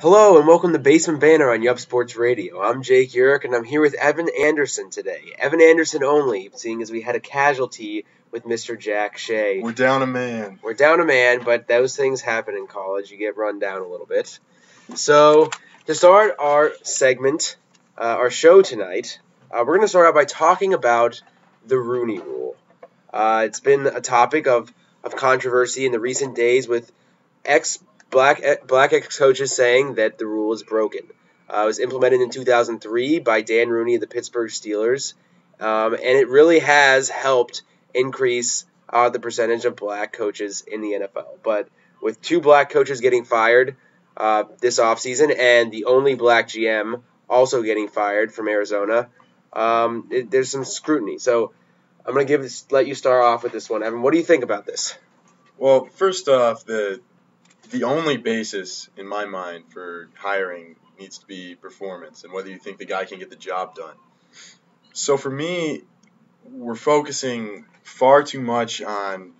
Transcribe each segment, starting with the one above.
Hello and welcome to Basement Banter on Yup Sports Radio. I'm Jake Urich and I'm here with Evan Anderson today. Evan Anderson only, seeing as we had a casualty with Mr. Jack Shea. We're down a man. We're down a man, but those things happen in college. You get run down a little bit. So, to start our segment, our show tonight, we're going to start out by talking about the Rooney Rule. It's been a topic of controversy in the recent days with Black ex-coaches saying that the rule is broken. It was implemented in 2003 by Dan Rooney of the Pittsburgh Steelers, and it really has helped increase the percentage of black coaches in the NFL. But with two black coaches getting fired this offseason and the only black GM also getting fired from Arizona, there's some scrutiny. So I'm going to let you start off with this one, Evan. What do you think about this? Well, first off, the only basis in my mind for hiring needs to be performance and whether you think the guy can get the job done. So for me, we're focusing far too much on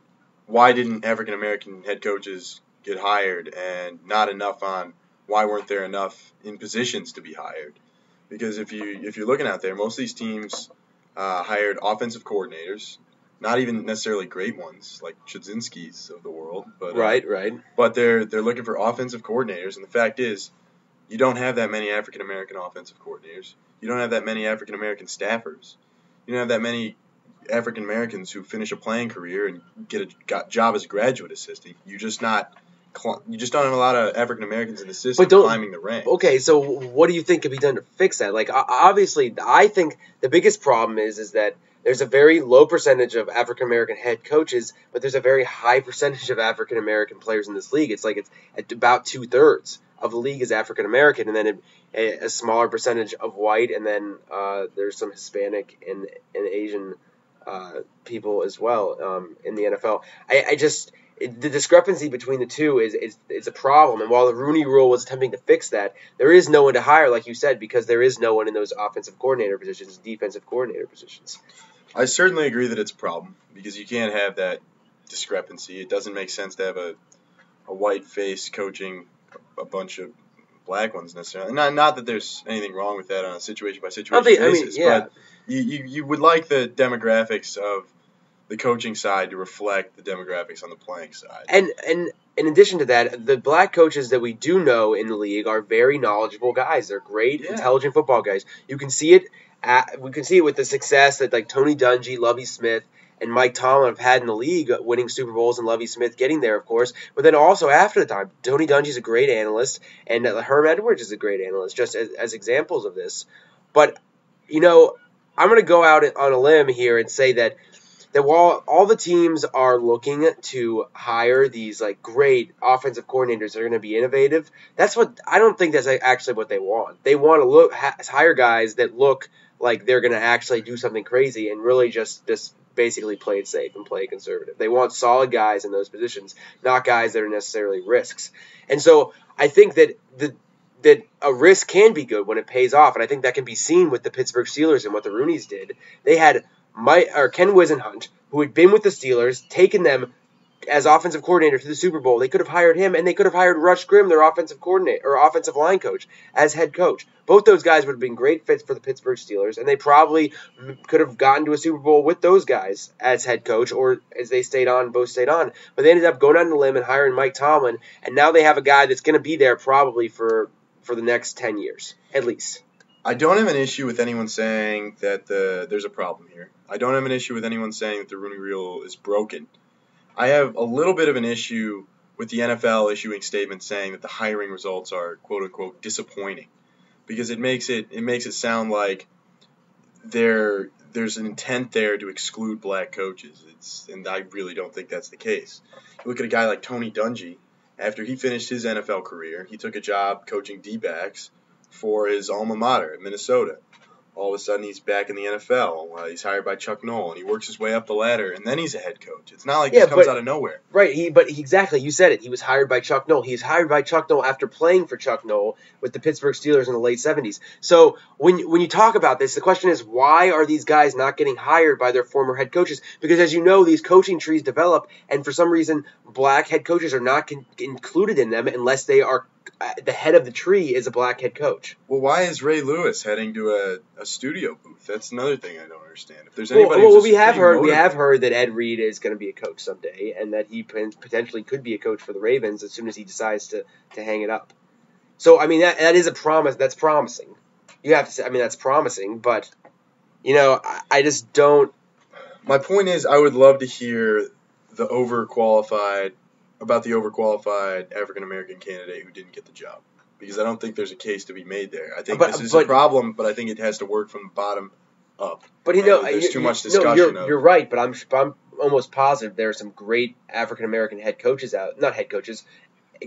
why didn't African American head coaches get hired and not enough on why weren't there enough in positions to be hired. Because if you're looking out there, most of these teams hired offensive coordinators. Not even necessarily great ones like Chudzinski's of the world, but Right. But they're looking for offensive coordinators, and the fact is, you don't have that many African American offensive coordinators. You don't have that many African American staffers. You don't have that many African Americans who finish a playing career and get a job as a graduate assistant. You just don't have a lot of African Americans in the system climbing the ranks. Okay, so what do you think could be done to fix that? Like, obviously, I think the biggest problem is that there's a very low percentage of African American head coaches, but there's a very high percentage of African American players in this league. It's at about 2/3 of the league is African American, and then a smaller percentage of white, and then there's some Hispanic and Asian people as well in the NFL. The discrepancy between the two is a problem, and while the Rooney Rule was attempting to fix that, there is no one to hire, like you said, because there is no one in those offensive coordinator positions, defensive coordinator positions. I certainly agree that it's a problem because you can't have that discrepancy. It doesn't make sense to have a white face coaching a bunch of black ones necessarily. Not that there's anything wrong with that on a situation-by-situation basis, but you would like the demographics of the coaching side to reflect the demographics on the playing side. And in addition to that, the black coaches that we do know in the league are very knowledgeable guys. They're great, intelligent football guys. You can see it. We can see it with the success that like Tony Dungy, Lovie Smith, and Mike Tomlin have had in the league, winning Super Bowls, and Lovie Smith getting there, of course. But then also after the time, Tony Dungy's a great analyst, and Herm Edwards is a great analyst, just as examples of this. But I'm going to go out on a limb here and say that while all the teams are looking to hire these like great offensive coordinators that are going to be innovative, I don't think that's actually what they want. They want to hire guys that look like they're going to actually do something crazy and really just basically play it safe and play it conservative. They want solid guys in those positions, not guys that are necessarily risks. And so I think that that a risk can be good when it pays off, and I think that can be seen with the Pittsburgh Steelers and what the Rooneys did. They had Ken Wisenhunt, who had been with the Steelers, taken them as offensive coordinator to the Super Bowl. They could have hired him, and they could have hired Rush Grimm, their offensive coordinator or offensive line coach, as head coach. Both those guys would have been great fits for the Pittsburgh Steelers, and they probably could have gotten to a Super Bowl with those guys as head coach, or as they both stayed on. But they ended up going on the limb and hiring Mike Tomlin, and now they have a guy that's going to be there probably for the next 10 years, at least. I don't have an issue with anyone saying that there's a problem here. I don't have an issue with anyone saying that the Rooney Rule is broken. I have a little bit of an issue with the NFL issuing statements saying that the hiring results are quote-unquote disappointing, because it makes it sound like there's an intent there to exclude black coaches. And I really don't think that's the case. You look at a guy like Tony Dungy. After he finished his NFL career, he took a job coaching D-backs for his alma mater in Minnesota. All of a sudden, he's back in the NFL. He's hired by Chuck Noll, and he works his way up the ladder, and then he's a head coach. It's not like this comes out of nowhere. Right, exactly, you said it. He was hired by Chuck Noll. He's hired by Chuck Noll after playing for Chuck Noll with the Pittsburgh Steelers in the late 70s. So when you talk about this, the question is, why are these guys not getting hired by their former head coaches? Because as you know, these coaching trees develop, and for some reason, black head coaches are not included in them unless they are the head of the tree is a black head coach. Well, why is Ray Lewis heading to a studio booth? That's another thing I don't understand. If there's anybody who's we have heard that Ed Reed is going to be a coach someday, and that he potentially could be a coach for the Ravens as soon as he decides to hang it up. So I mean that is a promise. That's promising. You have to say, I mean that's promising, but I just don't. My point is, I would love to hear the overqualified African American candidate who didn't get the job, because I don't think there's a case to be made there. I think this is a problem, but I think it has to work from the bottom up. But there's too much discussion. You're right, but I'm almost positive there are some great African American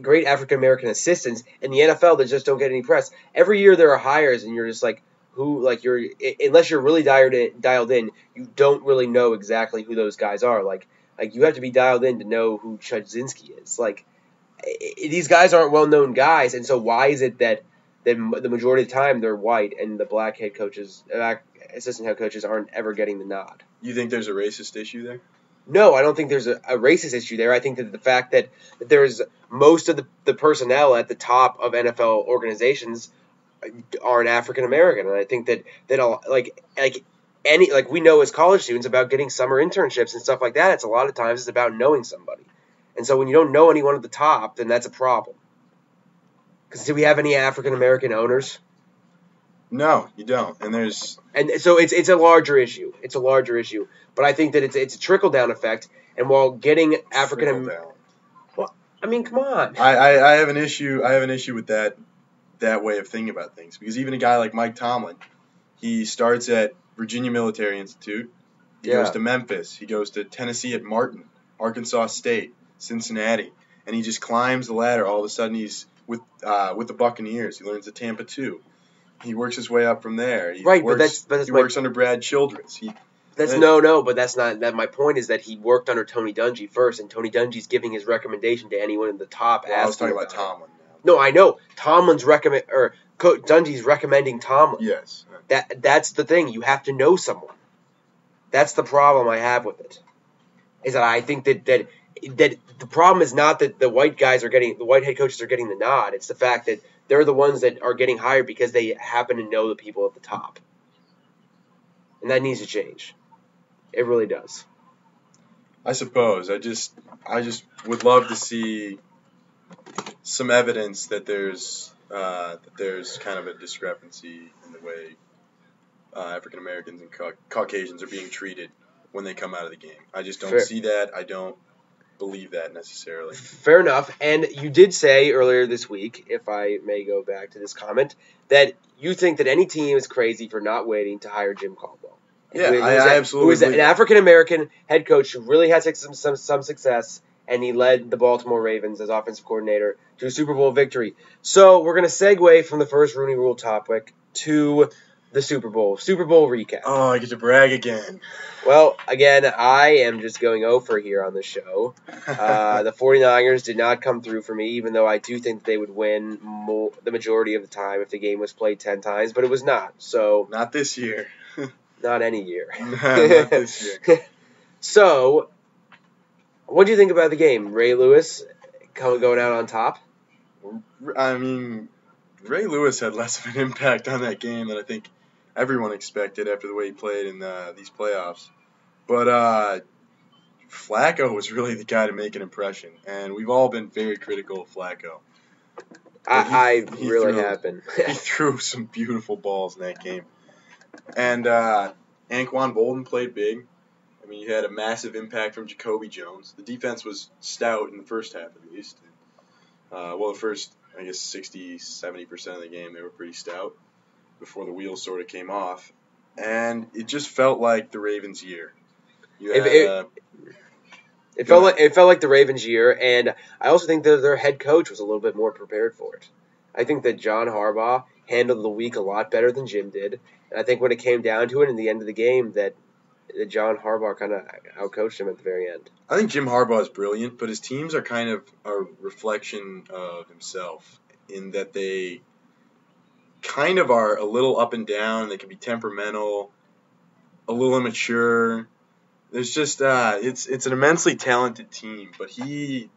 great African American assistants in the NFL that just don't get any press. Every year there are hires, and you're just like, unless you're really dialed in, you don't really know exactly who those guys are. Like you have to be dialed in to know who Chudzinski is. Like these guys aren't well-known guys, and so why is it that the majority of the time they're white and the black assistant head coaches aren't ever getting the nod? You think there's a racist issue there? No, I don't think there's a racist issue there. I think that the fact that there's most of the personnel at the top of NFL organizations aren't African American, and I think that we know as college students about getting summer internships and stuff like that. It's a lot of times it's about knowing somebody, and so when you don't know anyone at the top, then that's a problem. Because do we have any African American owners? No, you don't. And so it's a larger issue. It's a larger issue, but I think that it's a trickle down effect. And while getting African American, well, I mean, come on. I have an issue. I have an issue with that way of thinking about things, because even a guy like Mike Tomlin, he starts at Virginia Military Institute. He goes to Memphis. He goes to Tennessee at Martin, Arkansas State, Cincinnati, and he just climbs the ladder. All of a sudden, he's with the Buccaneers. He learns at Tampa 2. He works his way up from there. He works under Brad Childress. But that's not that. My point is that he worked under Tony Dungy first, and Tony Dungy's giving his recommendation to anyone in the top. I was talking about Tomlin. No, I know Tomlin's Dungy's recommending Tomlin. Yes. That's the thing. You have to know someone. That's the problem I have with it. Is that I think that the problem is not that the white head coaches are getting the nod. It's the fact that they're the ones that are getting hired because they happen to know the people at the top. And that needs to change. It really does. I suppose. I just would love to see some evidence that there's kind of a discrepancy in the way African Americans and Caucasians are being treated when they come out of the game. I just don't see that. I don't believe that necessarily. Fair enough. And you did say earlier this week, if I may go back to this comment, that you think that any team is crazy for not waiting to hire Jim Caldwell. Yeah, I absolutely. Who is an African American head coach who really had some success, and he led the Baltimore Ravens as offensive coordinator to a Super Bowl victory. So we're going to segue from the first Rooney Rule topic to the Super Bowl recap. Oh, I get to brag again. Well, again, I am just going over here on the show. The 49ers did not come through for me, even though I do think they would win the majority of the time if the game was played 10 times, but it was not. So not this year. Not any year. Not this year. So, what do you think about the game? Ray Lewis going out on top? I mean, Ray Lewis had less of an impact on that game than I think everyone expected after the way he played in these playoffs. But Flacco was really the guy to make an impression, and we've all been very critical of Flacco. I really have been. He threw some beautiful balls in that game. And Anquan Bolden played big. I mean, he had a massive impact from Jacoby Jones. The defense was stout in the first half, at least. The first, 60, 70% of the game, they were pretty stout before the wheels sort of came off. And it just felt like the Ravens' year. It felt like the Ravens' year, and I also think that their head coach was a little bit more prepared for it. I think that John Harbaugh handled the week a lot better than Jim did. And I think when it came down to it in the end of the game that John Harbaugh kind of outcoached him at the very end. I think Jim Harbaugh is brilliant, but his teams are kind of a reflection of himself in that they kind of are a little up and down. They can be temperamental, a little immature. There's just it's an immensely talented team, but he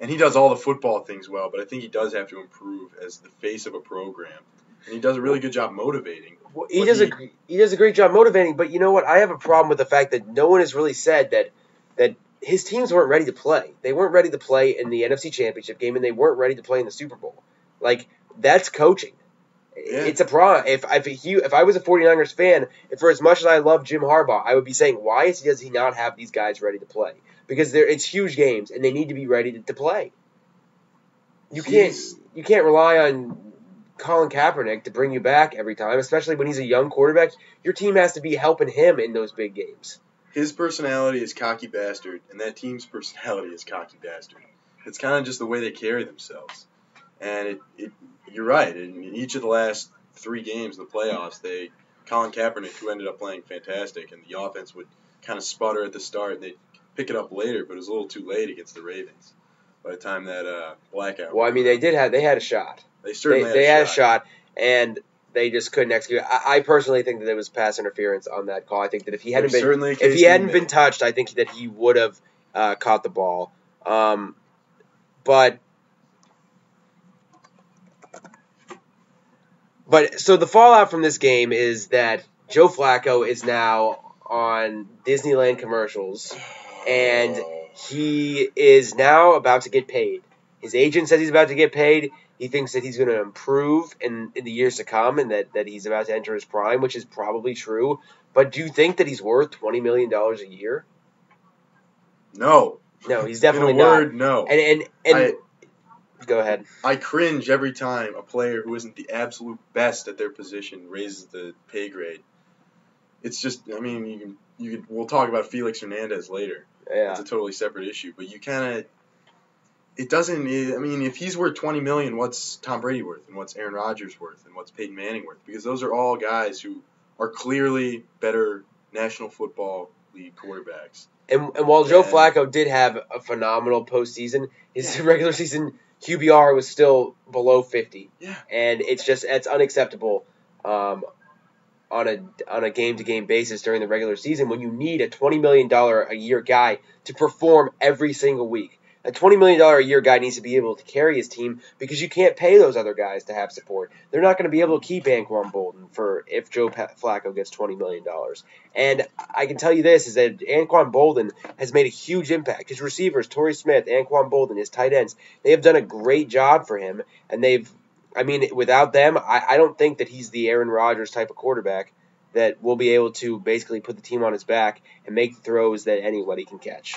And he does all the football things well, but I think he does have to improve as the face of a program. And he does a really good job motivating. Well, he does a great job motivating, but you know what? I have a problem with the fact that no one has really said that his teams weren't ready to play. They weren't ready to play in the NFC Championship game, and they weren't ready to play in the Super Bowl. Like, that's coaching. Yeah. It's a problem. If I was a 49ers fan, for as much as I love Jim Harbaugh, I would be saying, why does he not have these guys ready to play? Because it's huge games, and they need to be ready to play. You can't rely on Colin Kaepernick to bring you back every time, especially when he's a young quarterback. Your team has to be helping him in those big games. His personality is cocky bastard, and that team's personality is cocky bastard. It's kind of just the way they carry themselves. And you're right. In each of the last 3 games in the playoffs, Colin Kaepernick, who ended up playing fantastic, and the offense would kind of sputter at the start, and they'd pick it up later, but it was a little too late against the Ravens by the time that blackout. Well, I mean, they had a shot. They certainly had a shot, and they just couldn't execute. I personally think that it was pass interference on that call. I think that if he hadn't been touched, I think that he would have caught the ball. But so the fallout from this game is that Joe Flacco is now on Disneyland commercials, and he is now about to get paid. His agent says he's about to get paid. He thinks that he's going to improve in the years to come, and that he's about to enter his prime, which is probably true. But do you think that he's worth $20 million a year? No. No, he's definitely in a word, not. No. And go ahead. I cringe every time a player who isn't the absolute best at their position raises the pay grade. It's just, I mean, we'll talk about Felix Hernandez later. Yeah. It's a totally separate issue, but you kind of. It doesn't. I mean, if he's worth $20 million, what's Tom Brady worth, and what's Aaron Rodgers worth, and what's Peyton Manning worth? Because those are all guys who are clearly better National Football League quarterbacks. And while Joe Flacco did have a phenomenal postseason, his regular season QBR was still below 50. Yeah. And it's unacceptable on a game-to-game basis during the regular season when you need a $20 million a year guy to perform every single week. A $20 million a year guy needs to be able to carry his team because you can't pay those other guys to have support. They're not going to be able to keep Anquan Bolden if Joe Flacco gets $20 million. And I can tell you this, is that Anquan Bolden has made a huge impact. His receivers, Torrey Smith, Anquan Bolden, his tight ends, they have done a great job for him. And without them, I don't think that he's the Aaron Rodgers type of quarterback that will be able to basically put the team on his back and make the throws that anybody can catch.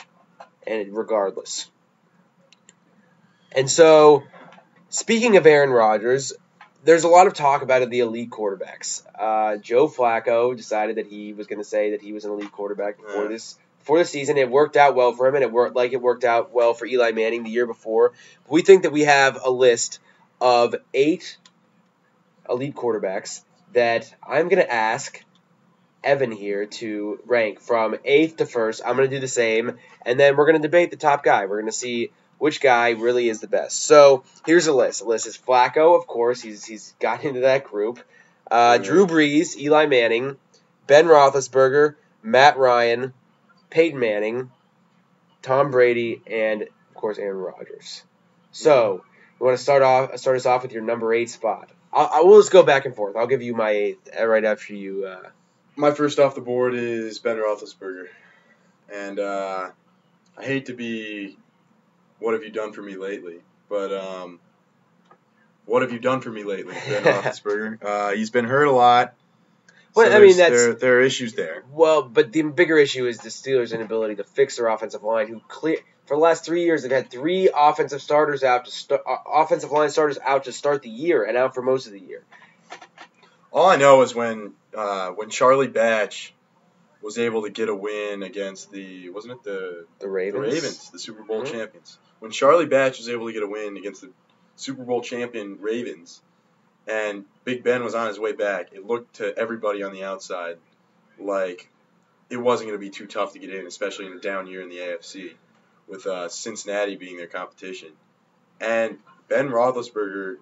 And regardless. And so, speaking of Aaron Rodgers, there's a lot of talk about the elite quarterbacks. Joe Flacco decided that he was going to say that he was an elite quarterback before the season. It worked out well for him, and it worked out well for Eli Manning the year before. But we think that we have a list of 8 elite quarterbacks that I'm going to ask Evan here to rank from 8th to 1st. I'm going to do the same, and then we're going to debate the top guy. We're going to see which guy really is the best. So here's a list. The list is Flacco, of course. He's got into that group. Drew Brees, Eli Manning, Ben Roethlisberger, Matt Ryan, Peyton Manning, Tom Brady, and, of course, Aaron Rodgers. So you want to start us off with your number 8 spot. We'll just go back and forth. I'll give you my 8th right after you. My first off the board is Ben Roethlisberger. And I hate to be... What have you done for me lately? But what have you done for me lately, Ben Roethlisberger? He's been hurt a lot. Well, so there are issues there. Well, but the bigger issue is the Steelers' inability to fix their offensive line. For the last 3 years, they've had 3 offensive line starters out to start the year and out for most of the year. All I know is when Charlie Batch was able to get a win against the Ravens? The Ravens, the Super Bowl champions. When Charlie Batch was able to get a win against the Super Bowl champion Ravens, and Big Ben was on his way back, it looked to everybody on the outside like it wasn't going to be too tough to get in, especially in a down year in the AFC, with Cincinnati being their competition. And Ben Roethlisberger,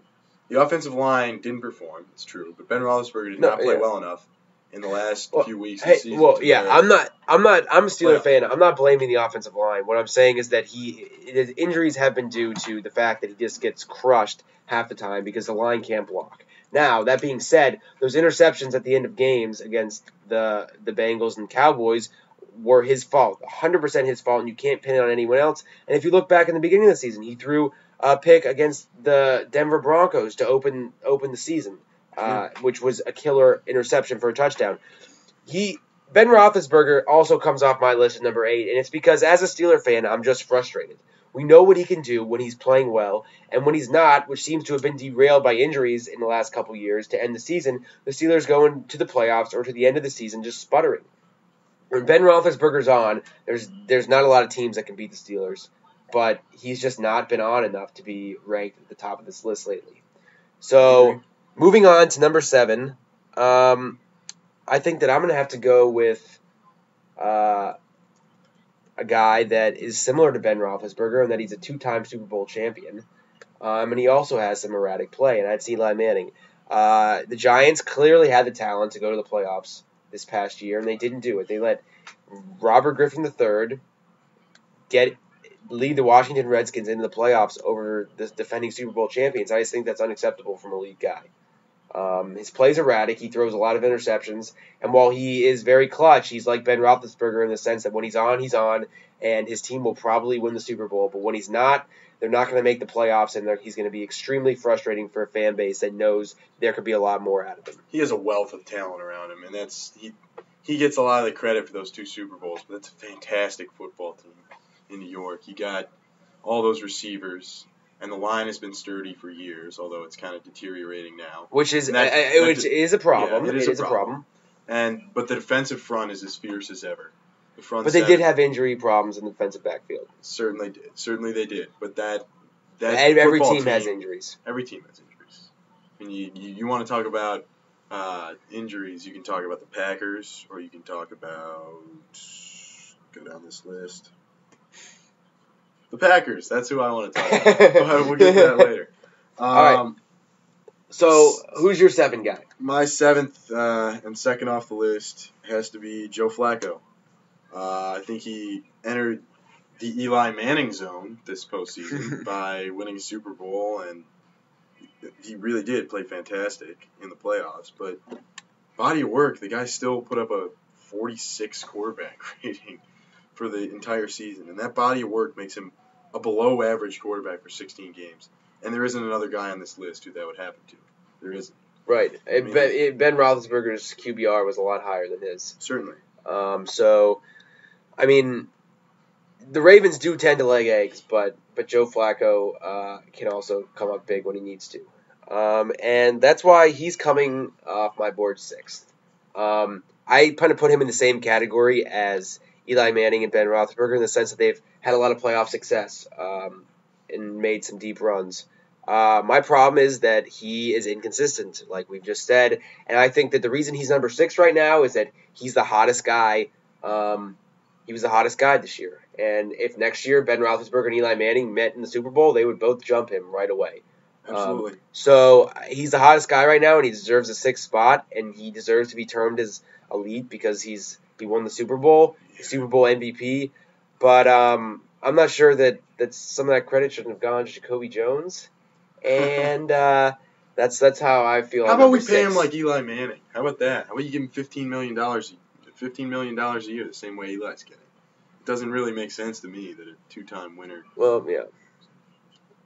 the offensive line didn't perform, it's true, but Ben Roethlisberger did not play well enough in the last few weeks of Hey, the season. well, yeah, I'm a Steeler fan. I'm a Steeler fan. I'm not blaming the offensive line. What I'm saying is that his injuries have been due to the fact that he just gets crushed half the time because the line can't block. Now, that being said, those interceptions at the end of games against the Bengals and Cowboys were his fault, 100% his fault, and you can't pin it on anyone else. And if you look back in the beginning of the season, he threw a pick against the Denver Broncos to open the season, which was a killer interception for a touchdown. Ben Roethlisberger also comes off my list at number 8, and it's because as a Steeler fan, I'm just frustrated. We know what he can do when he's playing well, and when he's not, which seems to have been derailed by injuries in the last couple years to end the season, the Steelers go into the playoffs or to the end of the season just sputtering. When Ben Roethlisberger's on, there's not a lot of teams that can beat the Steelers, but he's just not been on enough to be ranked at the top of this list lately. So, moving on to number 7, I think that I'm going to have to go with a guy that is similar to Ben Roethlisberger and that he's a 2-time Super Bowl champion. And he also has some erratic play, and that's Eli Manning. The Giants clearly had the talent to go to the playoffs this past year, and they didn't do it. They let Robert Griffin III lead the Washington Redskins into the playoffs over the defending Super Bowl champions. I just think that's unacceptable from a league guy. His play's erratic. He throws a lot of interceptions. And while he is very clutch, he's like Ben Roethlisberger in the sense that when he's on, and his team will probably win the Super Bowl. But when he's not, they're not going to make the playoffs, and he's going to be extremely frustrating for a fan base that knows there could be a lot more out of him. He has a wealth of talent around him, and he gets a lot of the credit for those 2 Super Bowls, but that's a fantastic football team in New York. You got all those receivers. And the line has been sturdy for years, although it's kind of deteriorating now. Which is a problem. Yeah, it is a problem. But the defensive front is as fierce as ever. But they did have injury problems in the defensive backfield. Certainly did. But that every team has injuries. Every team has injuries. And you want to talk about injuries, you can talk about the Packers, or you can talk about, go down this list. The Packers. That's who I want to talk about. We'll get to that later. All right. So, who's your 7 guy? My 7th and second off the list has to be Joe Flacco. I think he entered the Eli Manning zone this postseason by winning a Super Bowl, and he really did play fantastic in the playoffs. But body of work, the guy still put up a 46 quarterback rating for the entire season, and that body of work makes him a below-average quarterback for 16 games. And there isn't another guy on this list who that would happen to. There isn't. Right. Ben Roethlisberger's QBR was a lot higher than his. Certainly. So, I mean, the Ravens do tend to lay eggs, but Joe Flacco can also come up big when he needs to. And that's why he's coming off my board 6th. I kind of put him in the same category as Eli Manning and Ben Roethlisberger in the sense that they've had a lot of playoff success and made some deep runs. My problem is that he is inconsistent, like we've just said, and I think that the reason he's number 6 right now is that he's the hottest guy. He was the hottest guy this year, and if next year Ben Roethlisberger and Eli Manning met in the Super Bowl, they would both jump him right away. Absolutely. So he's the hottest guy right now, and he deserves a 6th spot, and he deserves to be termed as elite because he won the Super Bowl, Super Bowl MVP. But I'm not sure that some of that credit shouldn't have gone to Jacoby Jones, and that's how I feel. How about we pay him like Eli Manning? How about that? How about you give him $15 million a year, the same way Eli's getting? It doesn't really make sense to me that a 2-time winner. Well, yeah.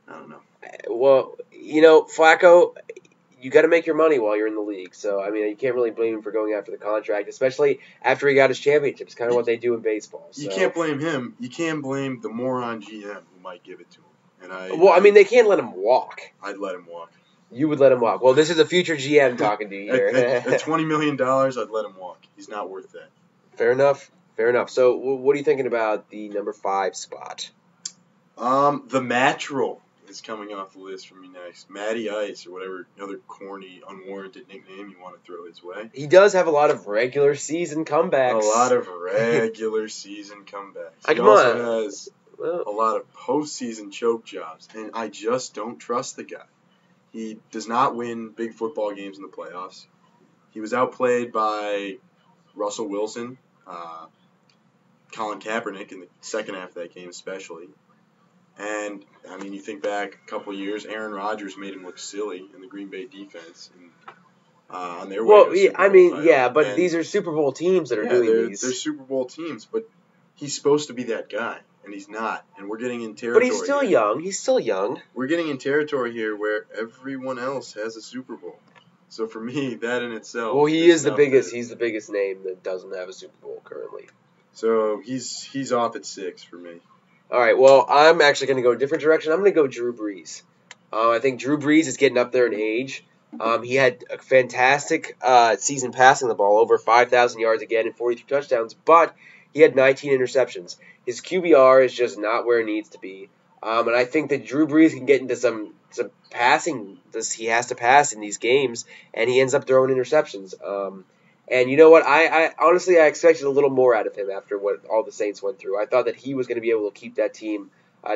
I don't know. Well, Flacco, you got to make your money while you're in the league. So, I mean, you can't really blame him for going after the contract, especially after he got his championship. It's kind of what they do in baseball. So. You can't blame him. You can blame the moron GM who might give it to him. They can't let him walk. I'd let him walk. You would let him walk. Well, this is a future GM talking to you here. At $20 million, I'd let him walk. He's not worth that. Fair enough. So, what are you thinking about the number 5 spot? The Mattrel is coming off the list for me next. Matty Ice, or whatever other corny, unwarranted nickname you want to throw his way. He does have a lot of regular season comebacks. A lot of regular season comebacks. He Come also on. has a lot of postseason choke jobs, and I just don't trust the guy. He does not win big football games in the playoffs. he was outplayed by Russell Wilson, Colin Kaepernick in the second half of that game especially. And, I mean, you think back a couple of years, Aaron Rodgers made him look silly in the Green Bay defense on their way to a Super Bowl title. But and these are Super Bowl teams that are doing these. They're Super Bowl teams, but he's supposed to be that guy, and he's not. And we're getting in territory. But he's still young. He's still young. We're getting in territory here where everyone else has a Super Bowl. So for me, that in itself. Well, he's the biggest name that doesn't have a Super Bowl currently. So he's off at 6 for me. All right. Well, I'm actually going to go a different direction. I'm going to go Drew Brees. I think Drew Brees is getting up there in age. He had a fantastic season passing the ball, over 5,000 yards again and 43 touchdowns, but he had 19 interceptions. His QBR is just not where it needs to be. And I think that Drew Brees can get into some passing. He has to pass in these games, and he ends up throwing interceptions. And you know what? I honestly expected a little more out of him after what all the Saints went through. I thought that he was going to be able to keep that team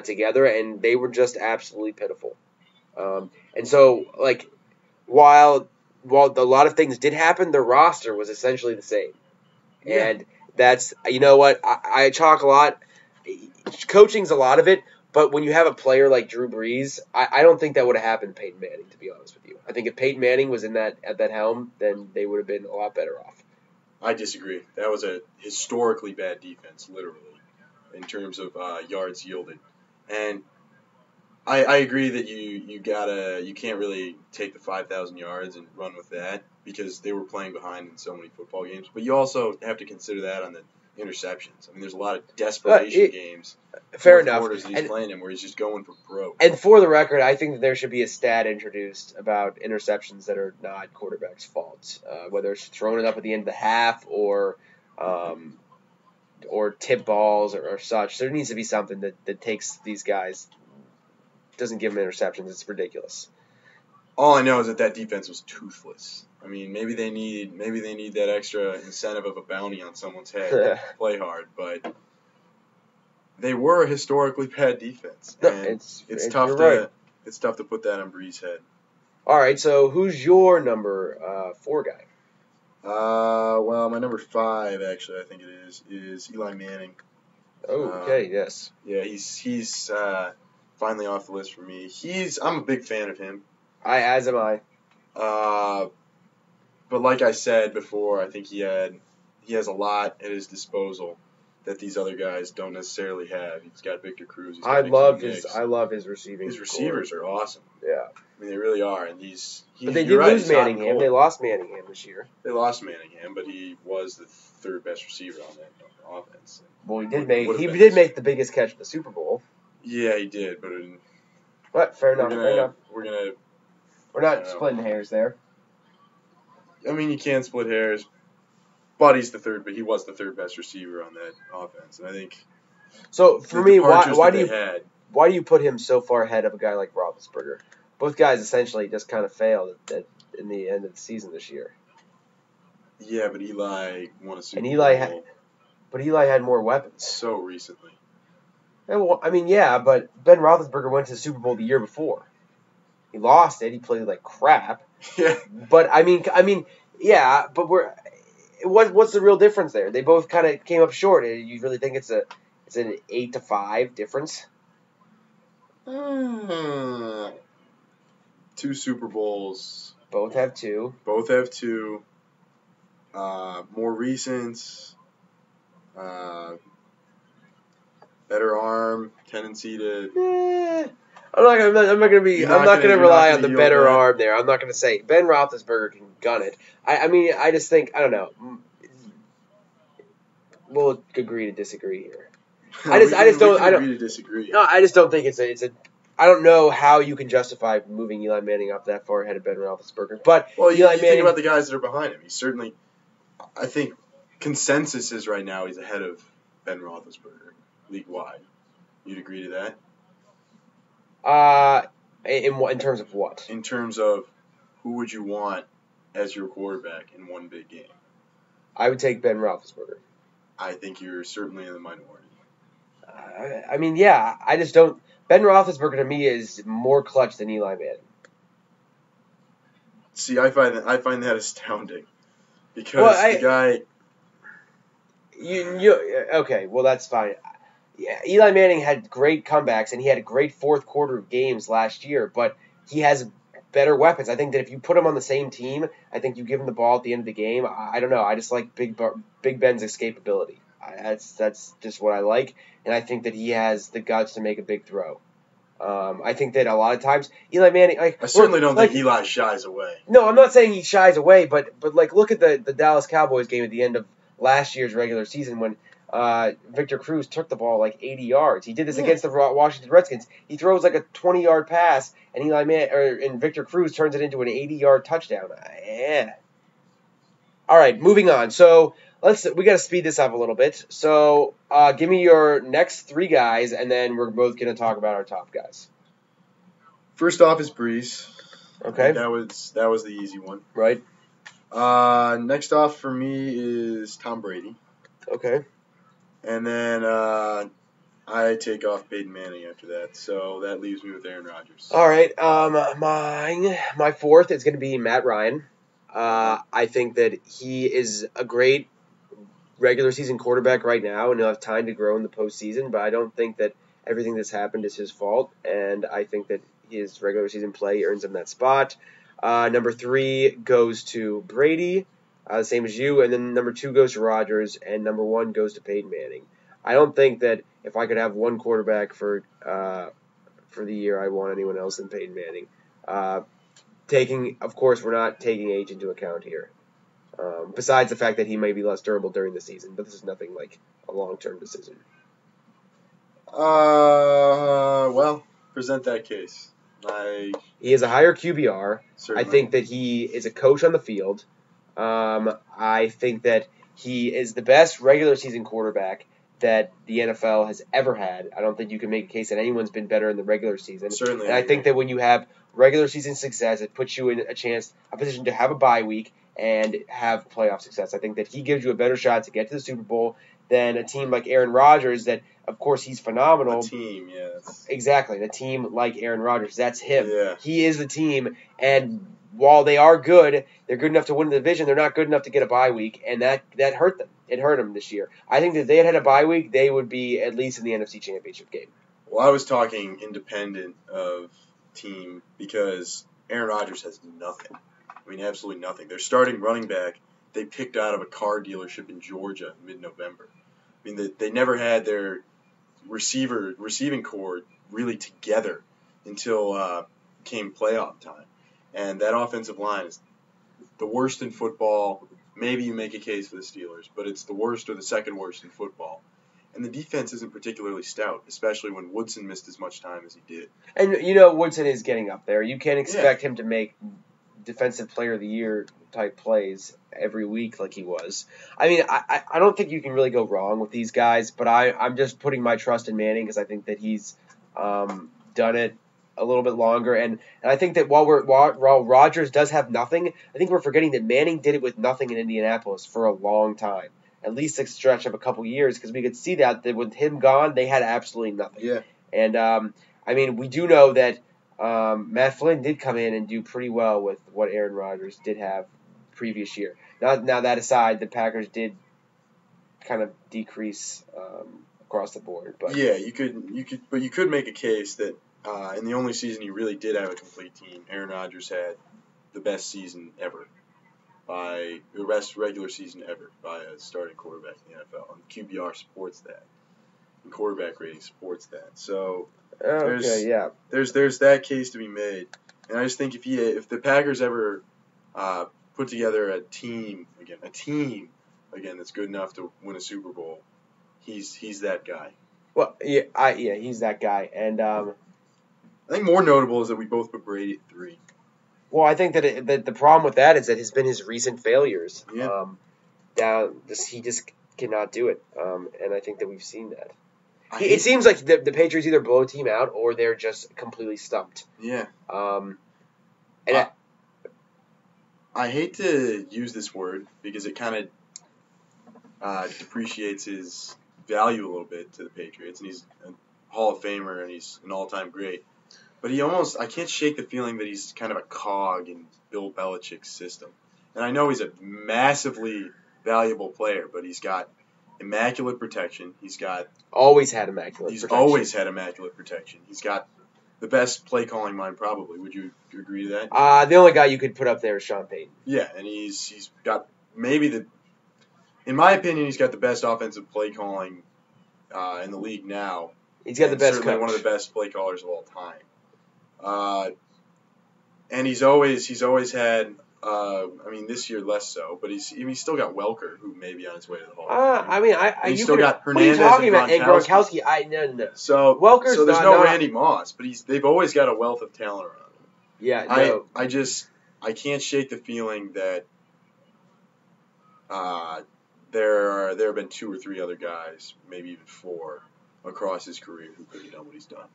together, and they were just absolutely pitiful. And so, like, while a lot of things did happen, the roster was essentially the same. Yeah. And that's, you know what, I talk a lot. Coaching's a lot of it, but when you have a player like Drew Brees, I don't think that would have happened to Peyton Manning, to be honest with you. I think if Peyton Manning was at that helm, then they would have been a lot better off. I disagree. That was a historically bad defense, literally, in terms of yards yielded. And I agree that you can't really take the 5,000 yards and run with that because they were playing behind in so many football games. But you also have to consider that on the interceptions. I mean, there's a lot of desperation games. Fair enough. Quarters that he's playing in where he's just going for broke. And for the record, I think that there should be a stat introduced about interceptions that are not quarterbacks' faults, whether it's throwing it up at the end of the half or tip balls or such. There needs to be something that takes these guys, doesn't give them interceptions. It's ridiculous. All I know is that defense was toothless. I mean, maybe they need that extra incentive of a bounty on someone's head to play hard, but they were a historically bad defense. No, and it's tough to put that on Brees' head. All right, so who's your number 4 guy? Well, my number 5 actually, I think it is Eli Manning. Oh, okay, yes. Yeah, he's finally off the list for me. I'm a big fan of him. As am I. But like I said before, I think he has a lot at his disposal that these other guys don't necessarily have. He's got Victor Cruz. I love his receiving. His receivers are awesome. Yeah. I mean, they really are. And but they did lose Manningham. They lost Manningham this year. They lost Manningham, but he was the third best receiver on that offense. Well, he did make the biggest catch of the Super Bowl. Yeah, he did, but fair enough. We're not splitting hairs there. I mean, you can't split hairs, but he was the third best receiver on that offense, and I think. So for me, why do you put him so far ahead of a guy like Roethlisberger? Both guys essentially just kind of failed in the end of the season this year. Yeah, but Eli won a Super Bowl. But Eli had more weapons. So recently. Well, I mean, yeah, but Ben Roethlisberger went to the Super Bowl the year before. He lost it. He played like crap. Yeah. But I mean, yeah. But what's the real difference there? They both kind of came up short. You really think it's an 8-5 difference? 2 Super Bowls. Both have 2. More recent. Better arm, tendency to. I'm not gonna rely on the better arm there. I'm not gonna say Ben Roethlisberger can gun it. I just think, I don't know. We'll agree to disagree here. I just don't think it's a. I don't know how you can justify moving Eli Manning up that far ahead of Ben Roethlisberger. But Eli Manning, think about the guys that are behind him. He's certainly, I think, consensus is right now he's ahead of Ben Roethlisberger league wide. You'd agree to that? In terms of what? In terms of who would you want as your quarterback in one big game? I would take Ben Roethlisberger. I think you're certainly in the minority. I just don't. Ben Roethlisberger to me is more clutch than Eli Manning. See, I find that astounding. because the guy. Okay, well that's fine. Yeah, Eli Manning had great comebacks and he had a great fourth quarter of games last year, but he has better weapons. I think that if you put him on the same team, I think you give him the ball at the end of the game. I don't know. I just like Big Ben's escapability. That's just what I like, and I think that he has the guts to make a big throw. I think that a lot of times Eli Manning. I certainly don't think Eli shies away. No, I'm not saying he shies away, but look at the Dallas Cowboys game at the end of last year's regular season when Victor Cruz took the ball like 80 yards. He did this against the Washington Redskins. He throws like a 20-yard pass, and and Victor Cruz turns it into an 80-yard touchdown. Yeah. All right, moving on. So we got to speed this up a little bit. So give me your next three guys, and then we're both going to talk about our top guys. First off is Breeze. Okay. That was the easy one. Right. Next off for me is Tom Brady. Okay. And then I take off Peyton Manning after that. So that leaves me with Aaron Rodgers. All right. My fourth is going to be Matt Ryan. I think that he is a great regular season quarterback right now, and he'll have time to grow in the postseason. But I don't think that everything that's happened is his fault, and I think that his regular season play earns him that spot. Number 3 goes to Brady, same as you, and then number 2 goes to Rodgers, and number 1 goes to Peyton Manning. I don't think that if I could have one quarterback for the year, I want anyone else than Peyton Manning. Of course, we're not taking age into account here. Besides the fact that he may be less durable during the season, but this is nothing like a long-term decision. Well, present that case. He has a higher QBR. Certainly. I think that he is a coach on the field. I think that he is the best regular season quarterback that the NFL has ever had. I don't think you can make a case that anyone's been better in the regular season. Certainly. And I think that when you have regular season success, it puts you in a position to have a bye week and have playoff success. I think that he gives you a better shot to get to the Super Bowl than a team like Aaron Rodgers that, of course, he's phenomenal. A team, yes. Exactly. A team like Aaron Rodgers. That's him. Yeah. He is the team, and while they are good, they're good enough to win the division, they're not good enough to get a bye week, and that hurt them. It hurt them this year. I think that if they had a bye week, they would be at least in the NFC Championship game. Well, I was talking independent of team because Aaron Rodgers has nothing. I mean, absolutely nothing. Their starting running back, they picked out of a car dealership in Georgia mid-November. I mean, they never had their receiving core really together until came playoff time. And that offensive line is the worst in football. Maybe you make a case for the Steelers, but it's the worst or the second worst in football. And the defense isn't particularly stout, especially when Woodson missed as much time as he did. And, Woodson is getting up there. You can't expect him to make Defensive Player of the Year type plays every week like he was. I mean, I don't think you can really go wrong with these guys, but I'm just putting my trust in Manning because I think that he's done it a little bit longer. And I think that while Rodgers does have nothing, I think we're forgetting that Manning did it with nothing in Indianapolis for a long time. At least a stretch of a couple years, because we could see that with him gone, they had absolutely nothing. Yeah. And, I mean, we do know that Matt Flynn did come in and do pretty well with what Aaron Rodgers did have previous year. Now that aside, the Packers did kind of decrease across the board. But yeah, you could make a case that in the only season he really did have a complete team, Aaron Rodgers had the best season ever by the best regular season ever by a starting quarterback in the NFL, and QBR supports that, and quarterback rating supports that. So there's that case to be made, and I just think if the Packers ever put together a team again that's good enough to win a Super Bowl, he's that guy. Well, he's that guy, and I think more notable is that we both put Brady at 3. Well, I think that the problem with that is that it's been his recent failures. Yeah. He just cannot do it, and I think that we've seen that. It seems like the Patriots either blow a team out or they're just completely stumped. Yeah. And I hate to use this word because it kind of depreciates his value a little bit to the Patriots, and he's a Hall of Famer and he's an all-time great. But I can't shake the feeling that he's kind of a cog in Bill Belichick's system. And I know he's a massively valuable player, but he's got immaculate protection. He's always had immaculate protection. He's got the best play calling mind, probably. Would you agree to that? The only guy you could put up there is Sean Payton. Yeah, and he's got in my opinion, he's got the best offensive play calling in the league now. He's got the best certainly coach. One of the best play callers of all time. And he's always had. This year less so, but he's still got Welker, who may be on his way to the Hall of Fame. He's still got Hernandez. What are you talking about? And Gronkowski. No. So Welker's there's no Randy Moss, but they've always got a wealth of talent around him. Yeah, no. I can't shake the feeling that there have been 2 or 3 other guys, maybe even 4, across his career who could have done what he's done.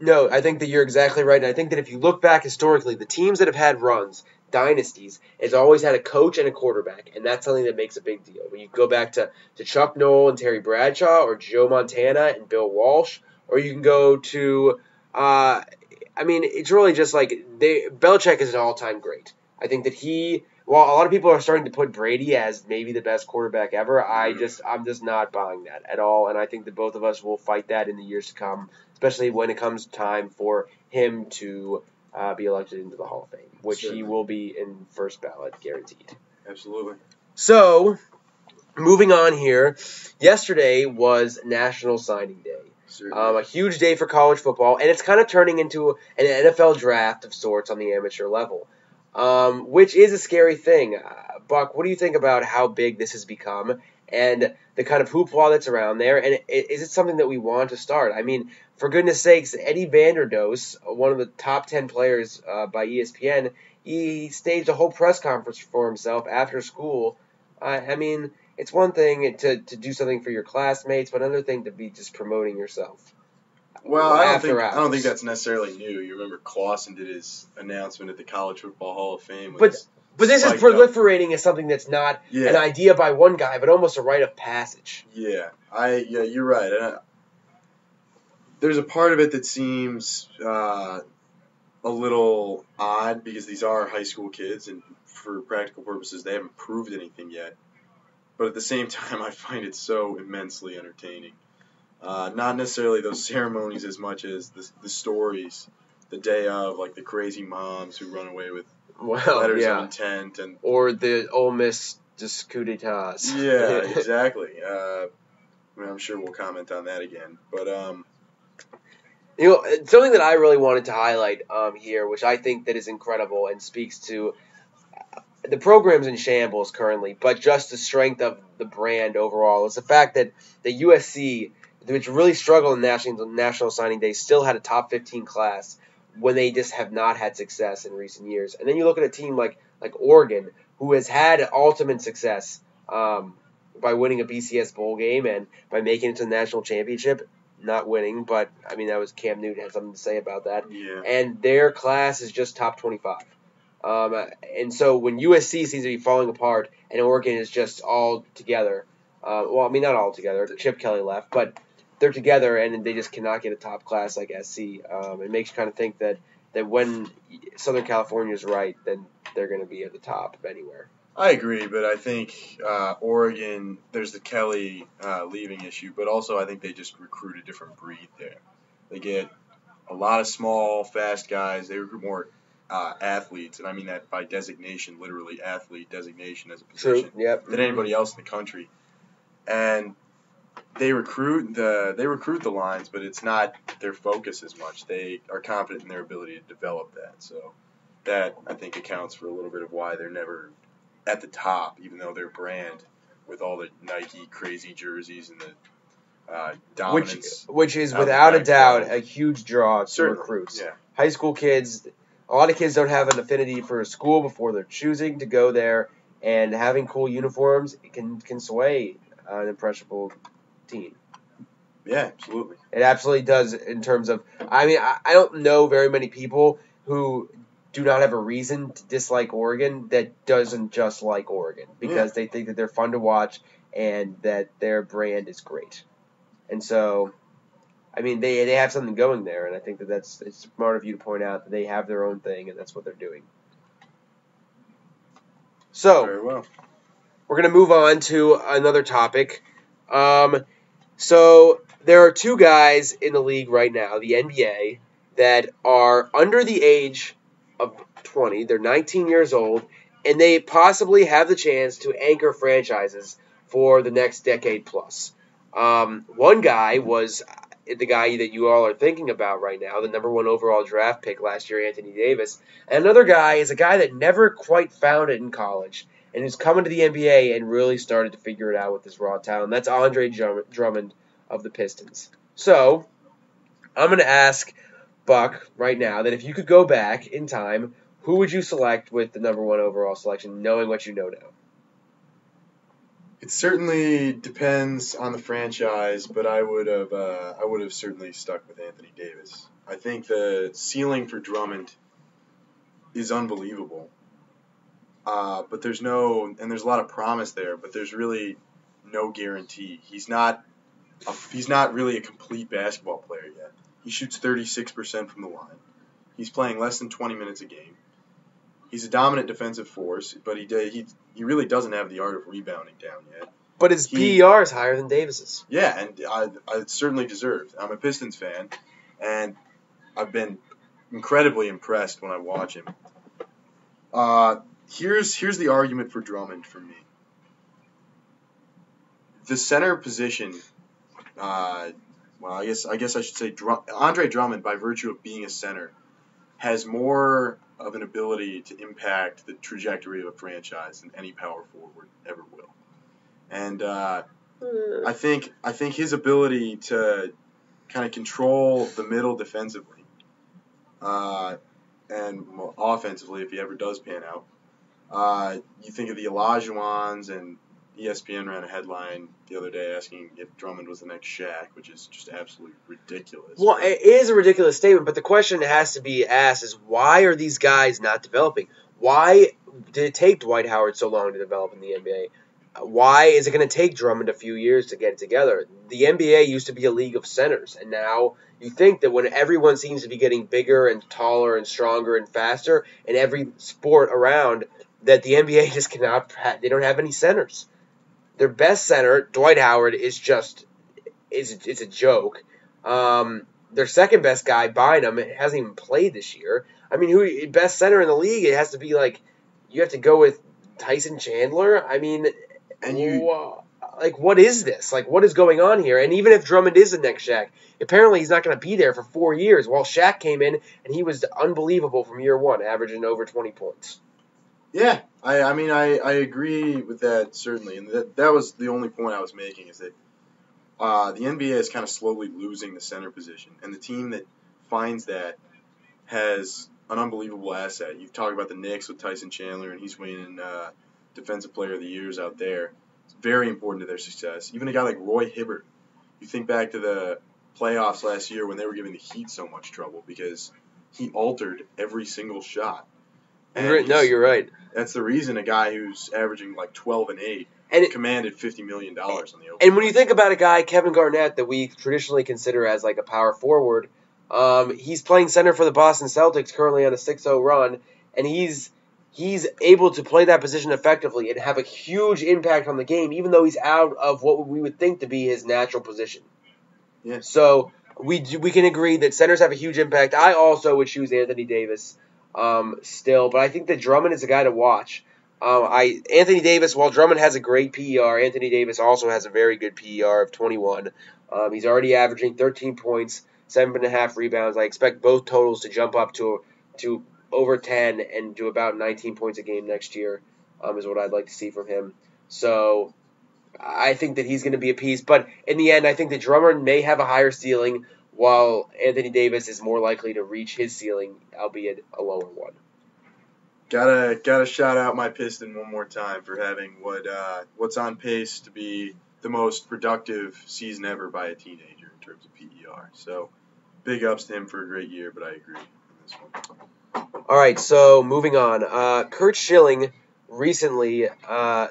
No, I think that you're exactly right, and I think that if you look back historically, the teams that have had runs, dynasties, has always had a coach and a quarterback, and that's something that makes a big deal. When you go back to Chuck Noll and Terry Bradshaw, or Joe Montana and Bill Walsh, or you can go to, it's really just like, Belichick is an all-time great. I think that while a lot of people are starting to put Brady as maybe the best quarterback ever, I'm just not buying that at all, and I think that both of us will fight that in the years to come, especially when it comes time for him to be elected into the Hall of Fame, which he will be in first ballot, guaranteed. Absolutely. So, moving on here, yesterday was National Signing Day. A huge day for college football, and it's kind of turning into an NFL draft of sorts on the amateur level, which is a scary thing. Buck, what do you think about how big this has become and the kind of hoopla that's around there, and is it something that we want to start? I mean, for goodness sakes, Eddie Vanderdoes, one of the top 10 players by ESPN, he staged a whole press conference for himself after school. It's one thing to do something for your classmates, but another thing to be just promoting yourself. Well, I don't think that's necessarily new. You remember Clausen did his announcement at the College Football Hall of Fame. But this is proliferating as something that's not an idea by one guy, but almost a rite of passage. Yeah, you're right. There's a part of it that seems a little odd because these are high school kids, and for practical purposes, they haven't proved anything yet. But at the same time, I find it so immensely entertaining. Not necessarily those ceremonies as much as the stories, the day of, like the crazy moms who run away with letters of intent, or the Ole Miss just coup d'etats. Yeah, exactly. I'm sure we'll comment on that again, but something that I really wanted to highlight here, which I think that is incredible and speaks to the program's in shambles currently, but just the strength of the brand overall, is the fact that the USC, which really struggled in National Signing Day, still had a top 15 class when they just have not had success in recent years. And then you look at a team like Oregon, who has had ultimate success by winning a BCS bowl game and by making it to the national championship. Not winning, but that was Cam Newton had something to say about that. Yeah. And their class is just top 25. And so when USC seems to be falling apart and Oregon is just all together, not all together, Chip Kelly left, but they're together and they just cannot get a top class like SC. It makes you kind of think that when Southern California is right, then they're going to be at the top of anywhere. I agree, but I think Oregon, there's the Kelly leaving issue, but also I think they just recruit a different breed there. They get a lot of small, fast guys. They recruit more athletes, and I mean that by designation, literally athlete designation as a position, than anybody else in the country. And they recruit the lines, but it's not their focus as much. They are confident in their ability to develop that. So that, I think, accounts for a little bit of why they're never at the top, even though their brand, with all the Nike crazy jerseys and the dominance. Which is without a doubt a huge draw to recruits. Yeah. High school kids, a lot of kids don't have an affinity for a school before they're choosing to go there, and having cool uniforms can sway an impressionable teen. Yeah, absolutely. It absolutely does in terms of, I don't know very many people who do not have a reason to dislike Oregon that doesn't just like Oregon because they think that they're fun to watch and that their brand is great. And so, they have something going there, and I think that it's smart of you to point out that they have their own thing and that's what they're doing. So, very well. We're going to move on to another topic. So, there are two guys in the league right now, the NBA, that are under the age of 20. They're 19 years old, and they possibly have the chance to anchor franchises for the next decade plus. One guy was the guy that you all are thinking about right now, the number 1 overall draft pick last year, Anthony Davis. And another guy is a guy that never quite found it in college and who's come into the NBA and really started to figure it out with his raw talent. That's Andre Drummond of the Pistons. So, I'm going to ask Buck right now that if you could go back in time, who would you select with the number 1 overall selection, knowing what you know now? It certainly depends on the franchise, but I would have certainly stuck with Anthony Davis. I think the ceiling for Drummond is unbelievable. But there's a lot of promise there, but there's really no guarantee. He's not really a complete basketball player yet. He shoots 36% from the line. He's playing less than 20 minutes a game. He's a dominant defensive force, but he really doesn't have the art of rebounding down yet. But his PER is higher than Davis's. Yeah, and I certainly deserved. I'm a Pistons fan, and I've been incredibly impressed when I watch him. Here's the argument for Drummond for me. The center position, I guess I should say Andre Drummond, by virtue of being a center, has more of an ability to impact the trajectory of a franchise than any power forward ever will. And I think his ability to kind of control the middle defensively, and offensively, if he ever does pan out, you think of the Olajuwons, and ESPN ran a headline the other day asking if Drummond was the next Shaq, which is just absolutely ridiculous. Well, it is a ridiculous statement, but the question that has to be asked is, why are these guys not developing? Why did it take Dwight Howard so long to develop in the NBA? Why is it going to take Drummond a few years to get it together? The NBA used to be a league of centers, and now you think that when everyone seems to be getting bigger and taller and stronger and faster in every sport around, that the NBA just they don't have any centers. Their best center, Dwight Howard, is a joke. Their second best guy, Bynum, hasn't even played this year. I mean, best center in the league? It has to be you have to go with Tyson Chandler. I mean, what is this? What is going on here? And even if Drummond is the next Shaq, apparently he's not going to be there for 4 years. While Shaq came in and he was unbelievable from year one, averaging over 20 points. Yeah, I agree with that, certainly. And that was the only point I was making, is that the NBA is kind of slowly losing the center position. And the team that finds that has an unbelievable asset. You've talked about the Knicks with Tyson Chandler, and he's winning Defensive Player of the Years out there. It's very important to their success. Even a guy like Roy Hibbert. You think back to the playoffs last year when they were giving the Heat so much trouble because he altered every single shot. You're right. That's the reason a guy who's averaging 12 and 8 commanded $50 million on the open. And when you think about a guy, Kevin Garnett, that we traditionally consider as a power forward, he's playing center for the Boston Celtics currently on a 6-0 run, and he's able to play that position effectively and have a huge impact on the game, even though he's out of what we would think to be his natural position. Yeah. So we can agree that centers have a huge impact. I also would choose Anthony Davis still, but I think that Drummond is a guy to watch. Anthony Davis, while Drummond has a great PER, Anthony Davis also has a very good PER of 21. He's already averaging 13 points, 7.5 rebounds. I expect both totals to jump up to over 10 and do about 19 points a game next year, is what I'd like to see from him. So I think that he's going to be a piece. But in the end, I think that Drummond may have a higher ceiling, while Anthony Davis is more likely to reach his ceiling, albeit a lower one. Gotta shout out my Piston one more time for having what's on pace to be the most productive season ever by a teenager in terms of PER. So big ups to him for a great year, but I agree on this one. All right, so moving on. Kurt Schilling recently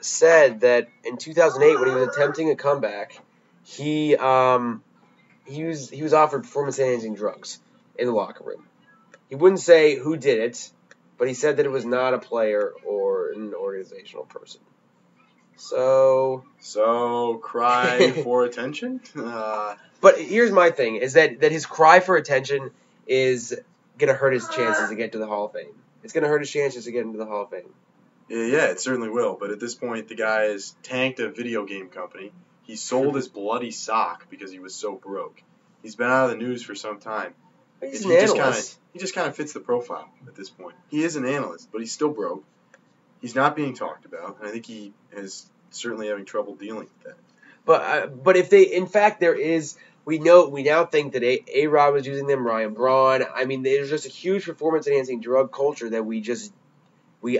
said that in 2008, when he was attempting a comeback, he was offered performance-enhancing drugs in the locker room. He wouldn't say who did it, but he said that it was not a player or important organizational person. So cry for attention? But here's my thing, is that his cry for attention is going to hurt his chances to get to the Hall of Fame. It's going to hurt his chances to get into the Hall of Fame. Yeah, it certainly will. But at this point, the guy has tanked a video game company. He sold his bloody sock because he was so broke. He's been out of the news for some time. He's an analyst. He just kind of fits the profile at this point. He is an analyst, but he's still broke. He's not being talked about, and I think he is certainly having trouble dealing with that. But if they, in fact, there is, we now think that A-Rod was using them, Ryan Braun. I mean, there's just a huge performance-enhancing drug culture that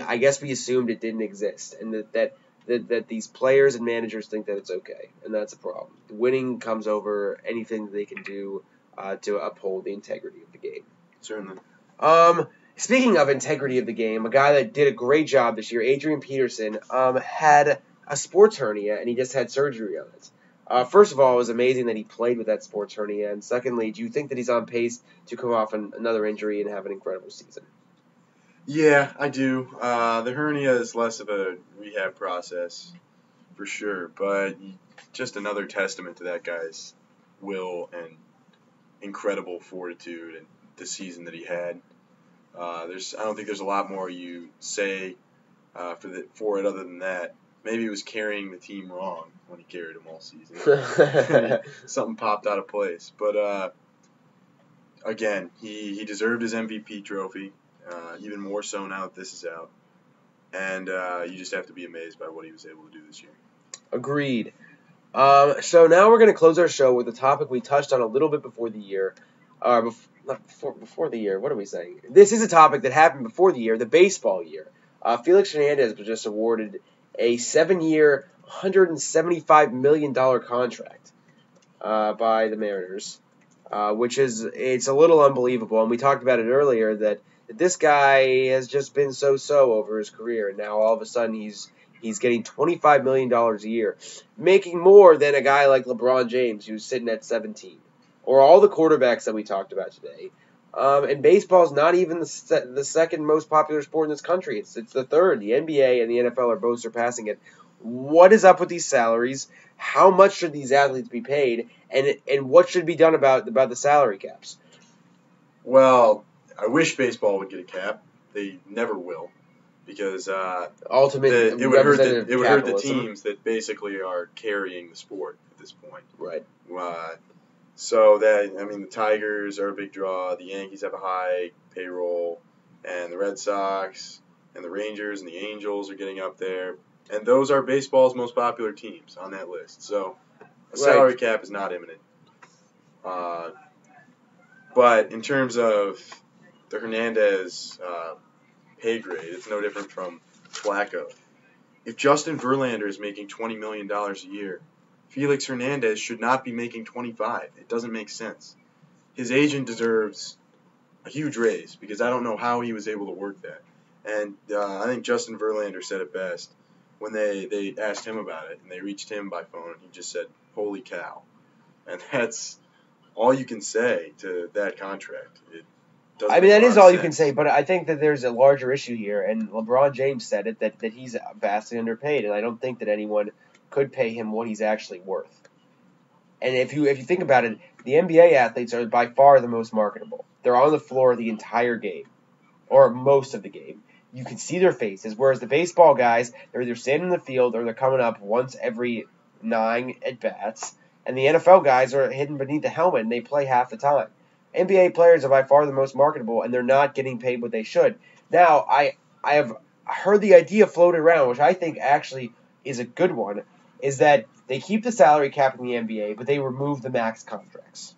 I guess we assumed it didn't exist, and that these players and managers think that it's okay, and that's a problem. Winning comes over anything that they can do to uphold the integrity of the game. Certainly. Speaking of integrity of the game, a guy that did a great job this year, Adrian Peterson, had a sports hernia, and he just had surgery on it. First of all, it was amazing that he played with that sports hernia, and secondly, do you think that he's on pace to come off another injury and have an incredible season? Yeah, I do. The hernia is less of a rehab process, for sure, but just another testament to that guy's will and incredible fortitude and the season that he had. I don't think there's a lot more you say for it other than that. Maybe he was carrying the team wrong when he carried them all season. Something popped out of place. But again, he deserved his MVP trophy, even more so now that this is out. And you just have to be amazed by what he was able to do this year. Agreed. So now we're going to close our show with a topic we touched on a little bit before the year. Before the year, what are we saying? This is a topic that happened before the year, the baseball year. Felix Hernandez was just awarded a 7-year, $175 million contract by the Mariners, it's a little unbelievable. And we talked about it earlier that this guy has just been so-so over his career, and now all of a sudden he's getting $25 million a year, making more than a guy like LeBron James who's sitting at 17. Or all the quarterbacks that we talked about today. And baseball's not even the second most popular sport in this country. It's the third. The NBA and the NFL are both surpassing it. What is up with these salaries? How much should these athletes be paid? And what should be done about the salary caps? Well, I wish baseball would get a cap. They never will. Because it would hurt the teams that basically are carrying the sport at this point. Right. So the Tigers are a big draw. The Yankees have a high payroll, and the Red Sox and the Rangers and the Angels are getting up there, and those are baseball's most popular teams on that list. So a salary cap is not imminent. But in terms of the Hernandez pay grade, it's no different from Flacco. If Justin Verlander is making $20 million a year, Felix Hernandez should not be making 25. It doesn't make sense. His agent deserves a huge raise because I don't know how he was able to work that. And I think Justin Verlander said it best when they asked him about it and they reached him by phone and he just said, "Holy cow." And that's all you can say to that contract. That is all you can say, but I think that there's a larger issue here, and LeBron James said it, that he's vastly underpaid, and I don't think that anyone could pay him what he's actually worth. And if you think about it, the NBA athletes are by far the most marketable. They're on the floor the entire game, or most of the game. You can see their faces, whereas the baseball guys, they're either standing in the field or they're coming up once every 9 at-bats, and the NFL guys are hidden beneath the helmet and they play half the time. NBA players are by far the most marketable, and they're not getting paid what they should. Now, I have heard the idea floated around, which I think actually is a good one, is that they keep the salary cap in the NBA, but they remove the max contracts.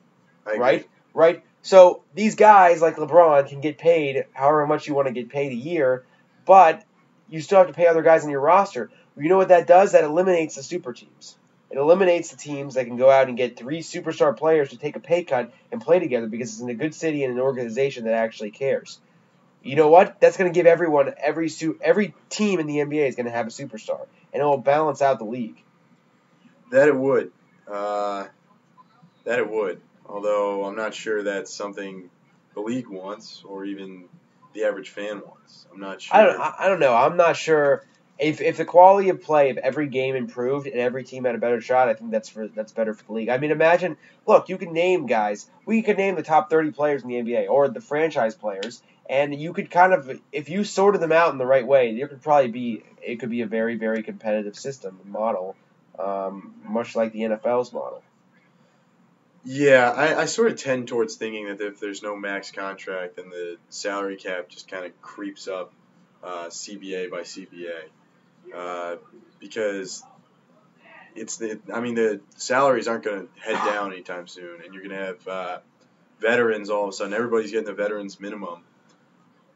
Right? So these guys like LeBron can get paid however much you want to get paid a year, but you still have to pay other guys on your roster. You know what that does? That eliminates the super teams. It eliminates the teams that can go out and get 3 superstar players to take a pay cut and play together because it's in a good city and an organization that actually cares. You know what? That's going to give everyone, every team in the NBA is going to have a superstar, and it will balance out the league. That it would. Although I'm not sure that's something the league wants or even the average fan wants. I'm not sure. I don't know. I'm not sure if the quality of play of every game improved and every team had a better shot. I think that's better for the league. I mean, imagine. Look, you can name guys. We could name the top 30 players in the NBA or the franchise players, and you could kind of, if you sorted them out in the right way, it could be a very very competitive system model, much like the NFL's model. Yeah, I sort of tend towards thinking that if there's no max contract, then the salary cap just kind of creeps up CBA by CBA. Because the salaries aren't going to head down anytime soon, and you're going to have veterans all of a sudden. Everybody's getting the veterans minimum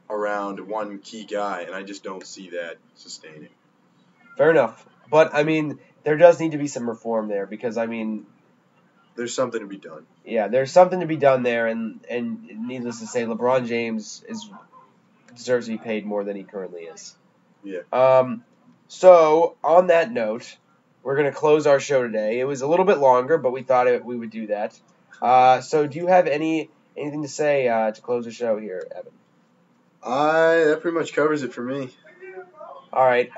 around one key guy, and I just don't see that sustaining. Fair enough. But, I mean, there does need to be some reform there because, I mean, there's something to be done. Yeah, there's something to be done there, and needless to say, LeBron James deserves to be paid more than he currently is. Yeah. So, on that note, we're going to close our show today. It was a little bit longer, but we thought we would do that. So, do you have anything to say to close the show here, Evan? That pretty much covers it for me. All right,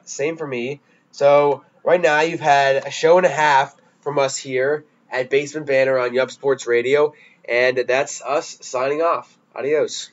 same for me. So, right now, you've had a show and a half from us here at Basement Banter on Yup Sports Radio, and that's us signing off. Adios.